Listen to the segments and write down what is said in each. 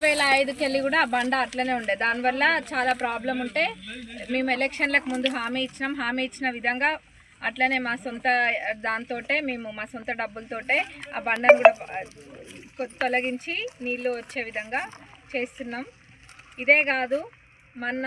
2005కెళ్ళి కూడా ఆ బండ అట్లనే ఉండే. దానివల్ల చాలా ప్రాబ్లం ఉంటే మేము ఎలక్షన్లకు ముందు హామీ ఇచ్చిన విధంగా అట్లనే మా సొంత దాంతోటే మేము మా సొంత డబ్బులతోటే ఆ బండను కూడా తొలగించి నీళ్ళు వచ్చే విధంగా చేస్తున్నాం. ఇదే కాదు, మొన్న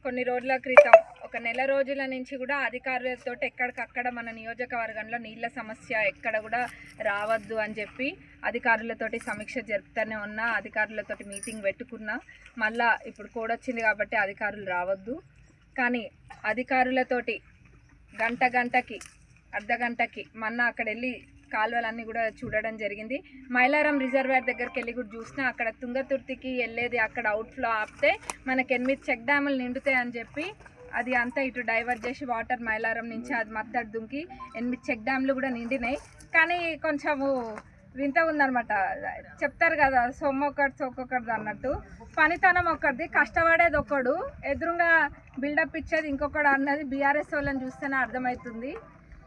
కొన్ని రోజుల క్రితం ఒక నెల రోజుల నుంచి కూడా అధికారులతో ఎక్కడికక్కడ మన నియోజకవర్గంలో నీళ్ళ సమస్య ఎక్కడ కూడా రావద్దు అని చెప్పి అధికారులతోటి సమీక్ష జరుపుతూనే ఉన్నా, అధికారులతోటి మీటింగ్ పెట్టుకున్నా. మళ్ళా ఇప్పుడు కోడొచ్చింది కాబట్టి అధికారులు రావద్దు, కానీ అధికారులతోటి గంటకి అర్ధగంటకి మొన్న అక్కడ వెళ్ళి కాలువలన్నీ కూడా చూడడం జరిగింది. మైలారం రిజర్వాయర్ దగ్గరికి వెళ్ళి కూడా చూసినా అక్కడ తుంగతుర్తికి వెళ్ళేది అక్కడ అవుట్ఫ్లో ఆపితే మనకు 8 చెక్ డ్యాములు నిండుతాయి అని చెప్పి అది అంతా ఇటు డైవర్ట్ చేసి వాటర్ మైలారం నుంచి అది మత్తడి దుంకి 8 చెక్ డ్యాములు కూడా నిండినాయి. కానీ కొంచెము వింత ఉందన్నమాట. చెప్తారు కదా, సొమ్మొక్కటి సొక్కొక్కటిది అన్నట్టు. పనితనం ఒక్కడిది, కష్టపడేది ఒక్కడు, ఎదురుగా బిల్డప్ ఇచ్చేది ఇంకొకడు అన్నది బీఆర్ఎస్ వాళ్ళని చూస్తేనే అర్థమవుతుంది.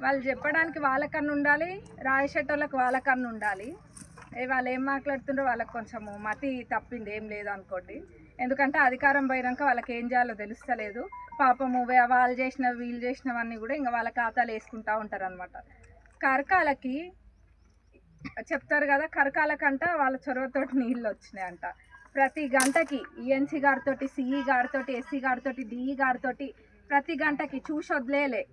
వాళ్ళు చెప్పడానికి వాళ్ళకన్నా ఉండాలి, రాయేసేటోళ్ళకి వాళ్ళకన్నా ఉండాలి. వాళ్ళు ఏం మాట్లాడుతుండ్రో వాళ్ళకి కొంచెము మతి తప్పింది, ఏం లేదు అనుకోండి. ఎందుకంటే అధికారం పోయినాక వాళ్ళకి ఏం చేయాలో తెలుస్తలేదు. పాపము వాళ్ళు చేసినవి వీళ్ళు చేసినవన్నీ కూడా ఇంకా వాళ్ళ ఖాతాలు వేసుకుంటూ ఉంటారు అనమాట. కరకాలకి చెప్తారు కదా, కరకాలకంట వాళ్ళ చొరవతోటి నీళ్ళు వచ్చినాయంట. ప్రతి గంటకి ఈఎన్సీ గారితో, సిఈ గారితో, ఎస్సీ గారితో, డిఈ గారితో ప్రతి గంటకి చూసి వదిలేలే.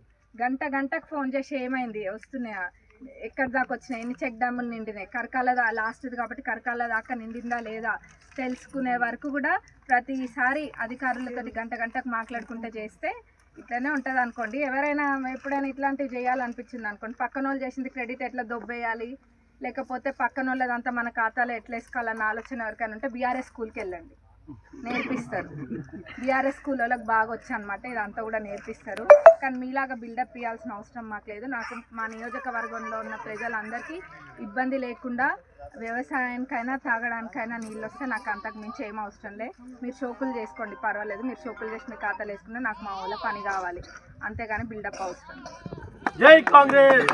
గంటకు ఫోన్ చేసి ఏమైంది, వస్తున్నాయా, ఎక్కడి దాకా వచ్చినాయి, ఎన్ని చెక్ డ్యాములు నిండినాయి, కరకాల లాస్ట్ది కాబట్టి కరకాల దాకా నిండిందా లేదా తెలుసుకునే వరకు కూడా ప్రతిసారి అధికారులతో గంటకు మాట్లాడుకుంటే చేస్తే ఇట్లనే ఉంటుంది అనుకోండి. ఎవరైనా ఎప్పుడైనా ఇట్లాంటివి చేయాలనిపించింది అనుకోండి, పక్కన వాళ్ళు చేసింది క్రెడిట్ ఎట్లా దొబ్బేయాలి, లేకపోతే పక్కన వాళ్ళదంతా మన ఖాతాలో ఎట్లా వేసుకోవాలన్న ఆలోచన ఎవరికైనా ఉంటే బీఆర్ఎస్ స్కూల్కి వెళ్ళండి, నేర్పిస్తారు. బీఆర్ఎస్ స్కూల్ వాళ్ళకి బాగా వచ్చు అనమాట, ఇదంతా కూడా నేర్పిస్తారు. కానీ మీలాగా బిల్డప్ ఇవ్వాల్సిన అవసరం మాకు లేదు. నాకు మా నియోజకవర్గంలో ఉన్న ప్రజలందరికీ ఇబ్బంది లేకుండా వ్యవసాయానికైనా తాగడానికైనా నీళ్ళు వస్తే నాకు అంతకు మించి ఏం అవసరం లేదు. మీరు షోకులు చేసుకోండి, పర్వాలేదు. మీరు షోకులు చేసి మీ ఖాతాలు వేసుకుంటే నాకు మా ఊళ్ళో పని కావాలి, అంతేగాని బిల్డప్ అవసరం. జై కాంగ్రెస్.